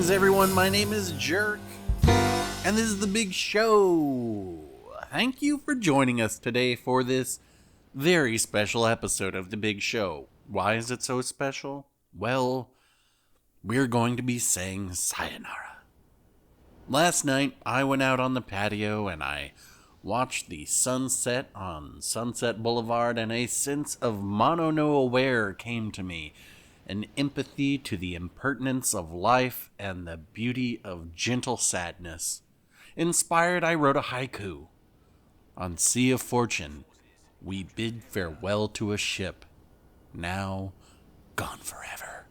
Greetings everyone, my name is Jerk, and this is The Big Show. Thank you for joining us today for this very special episode of The Big Show. Why is it so special? Well, we're going to be saying sayonara. Last night, I went out on the patio and I watched the sunset on Sunset Boulevard, and a sense of mono no aware came to me. An empathy to the impertinence of life and the beauty of gentle sadness. Inspired, I wrote a haiku. On Sea of Fortune, we bid farewell to a ship, now gone forever.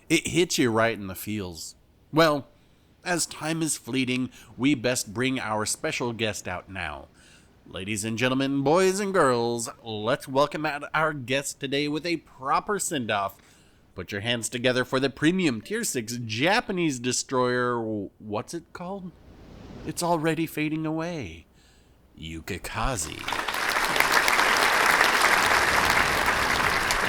It hits you right in the feels. Well, as time is fleeting, we best bring our special guest out now. Ladies and gentlemen, boys and girls, let's welcome out our guest today with a proper send-off. Put your hands together for the premium Tier 6 Japanese destroyer. What's it called? It's already fading away. Yukikaze.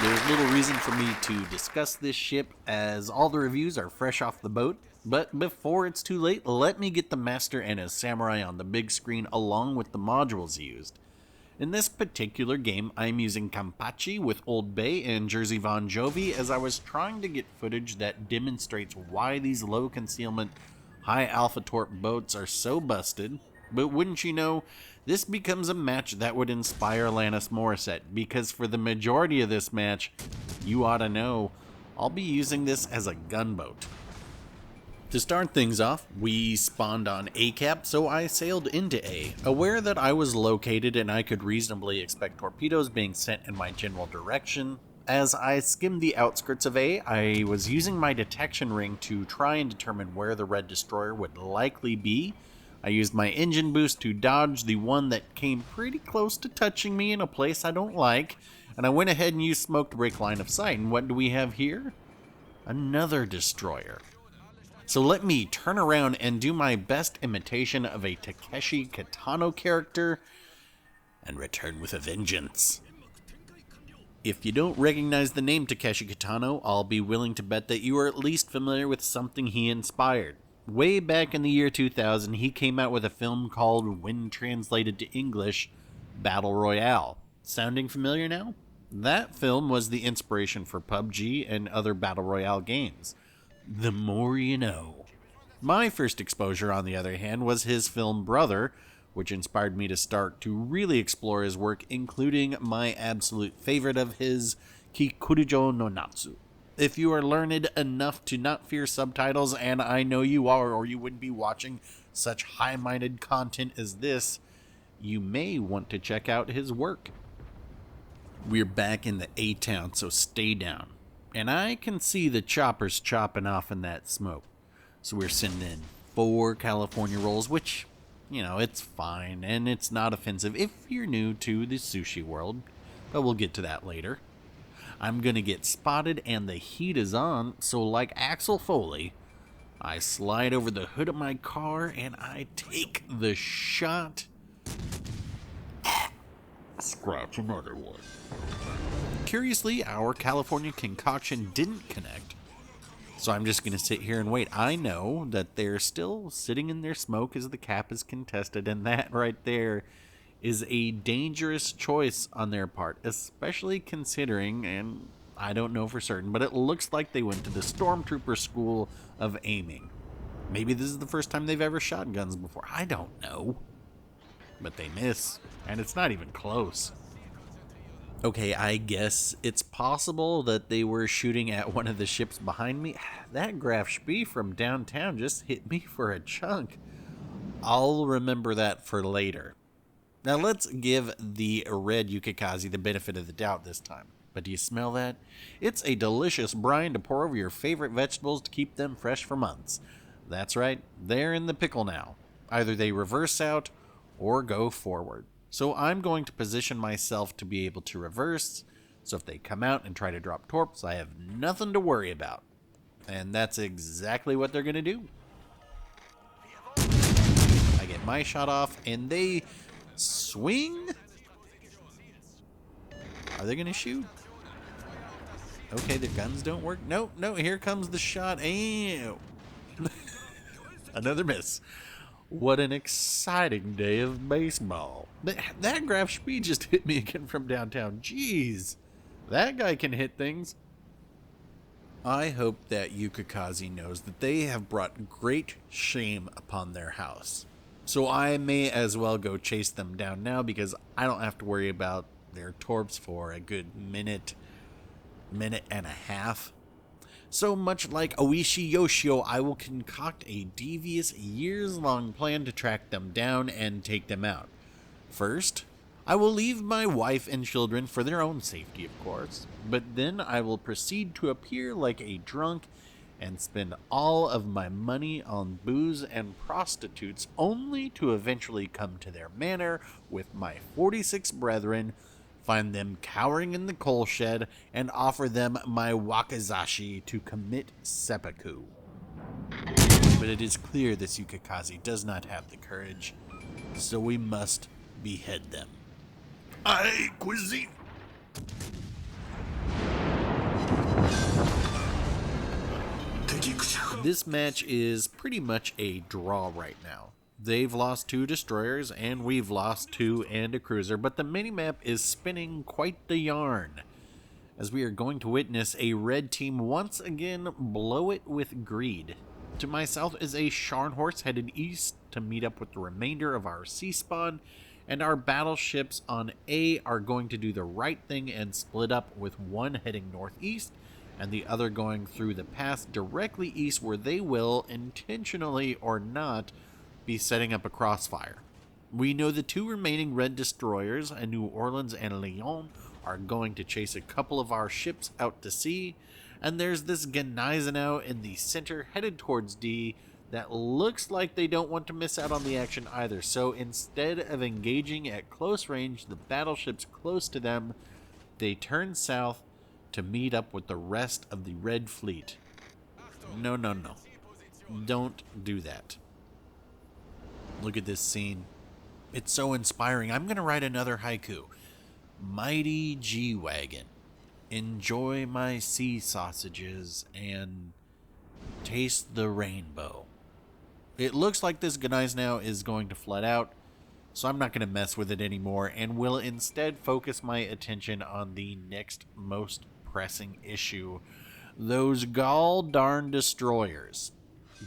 There's little reason for me to discuss this ship, as all the reviews are fresh off the boat. But before it's too late, let me get the master and his samurai on the big screen along with the modules used. In this particular game, I'm using Kampachi with Old Bay and Jersey Von Jovi, as I was trying to get footage that demonstrates why these low concealment, high alpha torp boats are so busted. But wouldn't you know, this becomes a match that would inspire Alanis Morissette, because for the majority of this match, you ought to know, I'll be using this as a gunboat. To start things off, we spawned on A cap, so I sailed into A, aware that I was located and I could reasonably expect torpedoes being sent in my general direction. As I skimmed the outskirts of A, I was using my detection ring to try and determine where the red destroyer would likely be. I used my engine boost to dodge the one that came pretty close to touching me in a place I don't like, and I went ahead and used smoke to break line of sight. And what do we have here? Another destroyer. So let me turn around and do my best imitation of a Takeshi Kitano character and return with a vengeance. If you don't recognize the name Takeshi Kitano, I'll be willing to bet that you are at least familiar with something he inspired. Way back in the year 2000, he came out with a film called, when translated to English, Battle Royale. Sounding familiar now? That film was the inspiration for PUBG and other Battle Royale games. The more you know. My first exposure, on the other hand, was his film Brother, which inspired me to start to really explore his work, including my absolute favorite of his, Kikurujo no Natsu. If you are learned enough to not fear subtitles, and I know you are, or you wouldn't be watching such high-minded content as this, you may want to check out his work. We're back in the A-town, so stay down. And I can see the choppers chopping off in that smoke. So we're sending in 4 California rolls, which, you know, it's fine. And it's not offensive if you're new to the sushi world. But we'll get to that later. I'm going to get spotted and the heat is on. So like Axel Foley, I slide over the hood of my car and I take the shot. Scratch another one. Curiously, our California concoction didn't connect, so I'm just going to sit here and wait. I know that they're still sitting in their smoke as the cap is contested, and that right there is a dangerous choice on their part, especially considering, and I don't know for certain, but it looks like they went to the Stormtrooper School of Aiming. Maybe this is the first time they've ever shot guns before. I don't know. But they miss, and it's not even close. Okay, I guess it's possible that they were shooting at one of the ships behind me. That Graf Spee from downtown just hit me for a chunk. I'll remember that for later. Now let's give the red Yukikaze the benefit of the doubt this time. But do you smell that? It's a delicious brine to pour over your favorite vegetables to keep them fresh for months. That's right, they're in the pickle now. Either they reverse out or go forward. So I'm going to position myself to be able to reverse, so if they come out and try to drop torps, I have nothing to worry about. And that's exactly what they're going to do. I get my shot off, and they swing? Are they going to shoot? Okay, the guns don't work. No, no, here comes the shot. Ew. Another miss. What an exciting day of baseball. That Graf Spee just hit me again from downtown. Jeez. That guy can hit things. I hope that Yukikaze knows that they have brought great shame upon their house. So I may as well go chase them down now because I don't have to worry about their torps for a good minute and a half. So much like Oishi Yoshio, I will concoct a devious, years-long plan to track them down and take them out. First, I will leave my wife and children for their own safety, of course, but then I will proceed to appear like a drunk and spend all of my money on booze and prostitutes only to eventually come to their manor with my 46 brethren, find them cowering in the coal shed, and offer them my wakizashi to commit seppuku. But it is clear this Yukikaze does not have the courage, so we must behead them. Aye, cuisine! This match is pretty much a draw right now. They've lost 2 destroyers, and we've lost 2 and a cruiser, but the minimap is spinning quite the yarn, as we are going to witness a red team once again blow it with greed. To my south is a Scharnhorst headed east to meet up with the remainder of our sea spawn, and our battleships on A are going to do the right thing and split up, with one heading northeast and the other going through the pass directly east, where they will, intentionally or not, be setting up a crossfire. We know the 2 remaining red destroyers, New Orleans and Lyon, are going to chase a couple of our ships out to sea, and there's this Gneisenau in the center headed towards D that looks like they don't want to miss out on the action either. So instead of engaging at close range the battleships close to them, they turn south to meet up with the rest of the red fleet. No, no, no. Don't do that. Look at this scene. It's so inspiring. I'm going to write another haiku. Mighty G-Wagon. Enjoy my sea sausages and taste the rainbow. It looks like this Gneisenau is going to flood out, so I'm not going to mess with it anymore and will instead focus my attention on the next most pressing issue, those gall darn destroyers.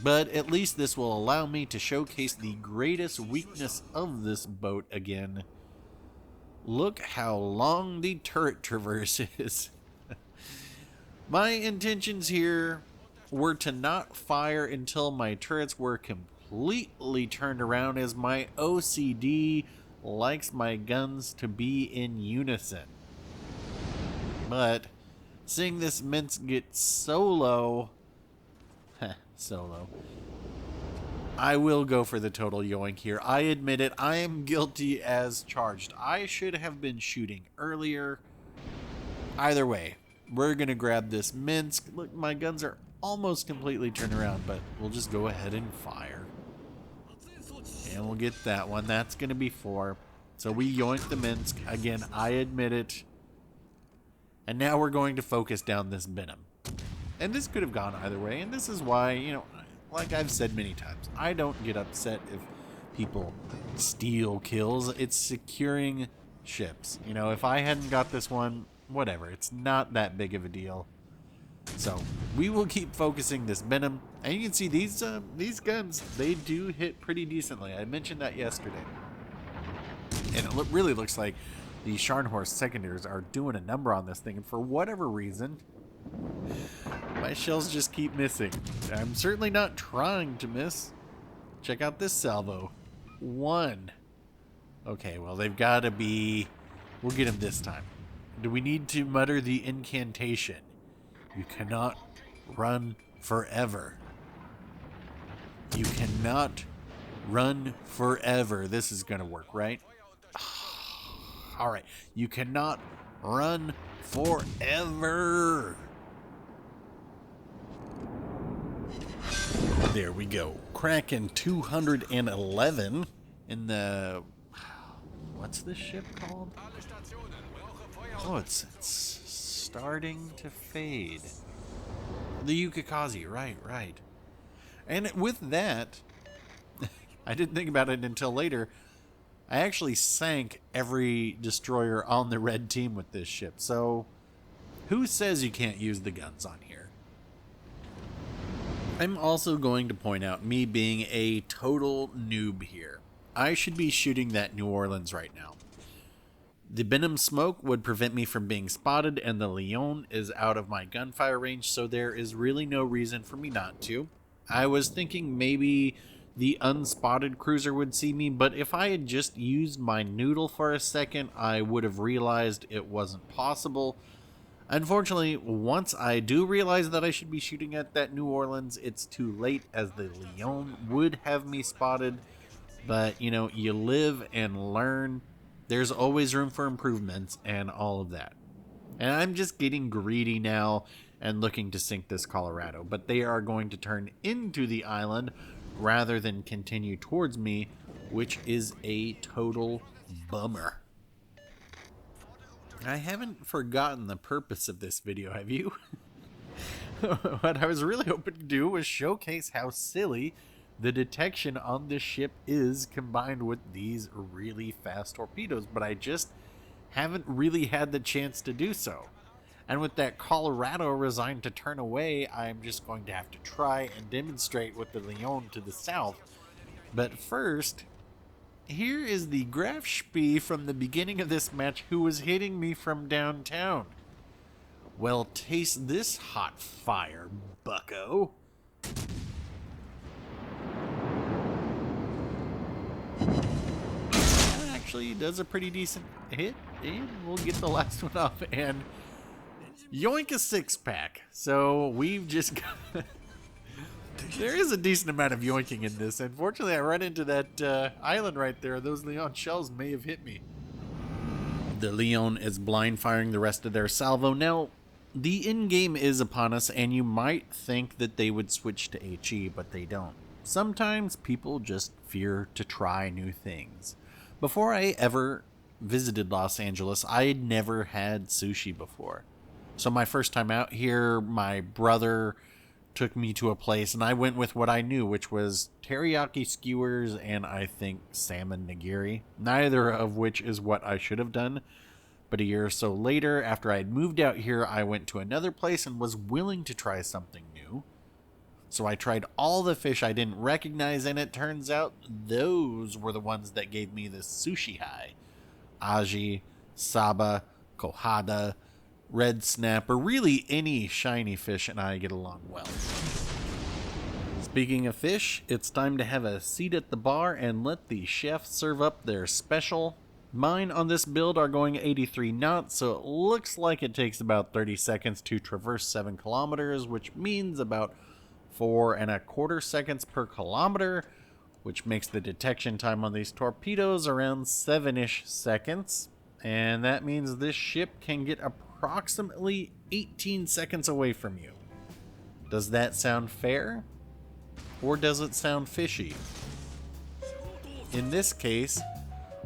But at least this will allow me to showcase the greatest weakness of this boat again. Look how long the turret traverse is. My intentions here were to not fire until my turrets were completely turned around, as my OCD likes my guns to be in unison. But seeing this mince get so low, I will go for the total yoink here. I admit it, I am guilty as charged. I should have been shooting earlier. Either way, we're gonna grab this Minsk. Look, my guns are almost completely turned around, but we'll just go ahead and fire. And we'll get that one. That's gonna be 4. So we yoink the Minsk. Again, I admit it. And now we're going to focus down this Benham. And this could have gone either way, and this is why, you know, like I've said many times, I don't get upset if people steal kills. It's securing ships. You know, if I hadn't got this one, whatever. It's not that big of a deal. So we will keep focusing this Benham, and you can see these guns, they do hit pretty decently. I mentioned that yesterday, and it really looks like the Scharnhorst secondaries are doing a number on this thing, and for whatever reason, my shells just keep missing. I'm certainly not trying to miss. Check out this salvo. 1. Okay, well, they've got to be... We'll get him this time. Do we need to mutter the incantation? You cannot run forever. You cannot run forever. This is going to work, right? All right. You cannot run forever. There we go. Kraken 211 in the... What's this ship called? Oh, it's starting to fade. The Yukikaze, right. And with that, I didn't think about it until later. I actually sank every destroyer on the red team with this ship. So, who says you can't use the guns on here? I'm also going to point out me being a total noob here. I should be shooting that New Orleans right now. The Venom smoke would prevent me from being spotted, and the Leon is out of my gunfire range, so there is really no reason for me not to. I was thinking maybe the unspotted cruiser would see me, but if I had just used my noodle for a second, I would have realized it wasn't possible. Unfortunately, once I do realize that I should be shooting at that New Orleans, it's too late, as the Leon would have me spotted. But, you know, you live and learn. There's always room for improvements and all of that. And I'm just getting greedy now and looking to sink this Colorado. But they are going to turn into the island rather than continue towards me, which is a total bummer. I haven't forgotten the purpose of this video, have you? What I was really hoping to do was showcase how silly the detection on this ship is combined with these really fast torpedoes, but I just haven't really had the chance to do so. And with that Colorado resigned to turn away, I'm just going to have to try and demonstrate with the Leon to the south. But first, here is the Graf Spee from the beginning of this match who was hitting me from downtown. Well, taste this hot fire, bucko. Actually does a pretty decent hit, and we'll get the last one off and yoink, a six-pack. So we've just got... There is a decent amount of yoinking in this. Unfortunately, I ran into that island right there. Those Leon shells may have hit me. The Leon is blind firing the rest of their salvo. Now, the in-game is upon us, and you might think that they would switch to HE, but they don't. Sometimes people just fear to try new things. Before I ever visited Los Angeles, I had never had sushi before. So my first time out here, my brother took me to a place, and I went with what I knew, which was teriyaki skewers and I think salmon nigiri, neither of which is what I should have done. But a year or so later, after I had moved out here, I went to another place and was willing to try something new. So I tried all the fish I didn't recognize, and it turns out those were the ones that gave me the sushi high. Aji, saba, kohada, red snapper, really any shiny fish, and I get along well. Speaking of fish, it's time to have a seat at the bar and let the chef serve up their special. Mine on this build are going 83 knots, so it looks like it takes about 30 seconds to traverse 7 kilometers, which means about 4¼ seconds per kilometer, which makes the detection time on these torpedoes around 7-ish seconds. And that means this ship can get approximately 18 seconds away from you. Does that sound fair? Or does it sound fishy? In this case,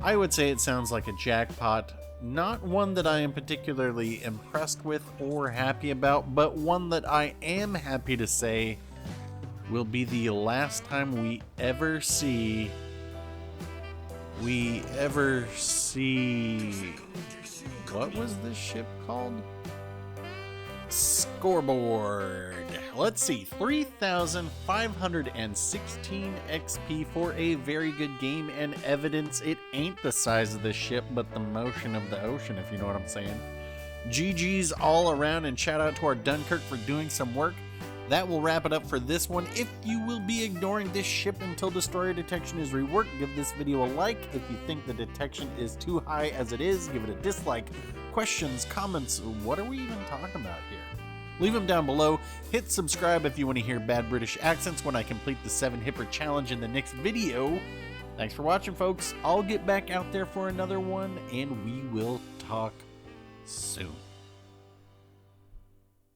I would say it sounds like a Jackpot, not one that I am particularly impressed with or happy about, but one that I am happy to say will be the last time we ever see... What was this ship called? Scoreboard. Let's see, 3,516 XP for a very good game, and evidence it ain't the size of the ship, but the motion of the ocean, if you know what I'm saying. GG's all around, and shout out to our Dunkirk for doing some work. That will wrap it up for this one. If you will be ignoring this ship until destroyer detection is reworked, give this video a like. If you think the detection is too high as it is, give it a dislike. Questions, comments, what are we even talking about here? Leave them down below. Hit subscribe if you want to hear bad British accents when I complete the 7 Hipper challenge in the next video. Thanks for watching, folks. I'll get back out there for another one, and we will talk soon.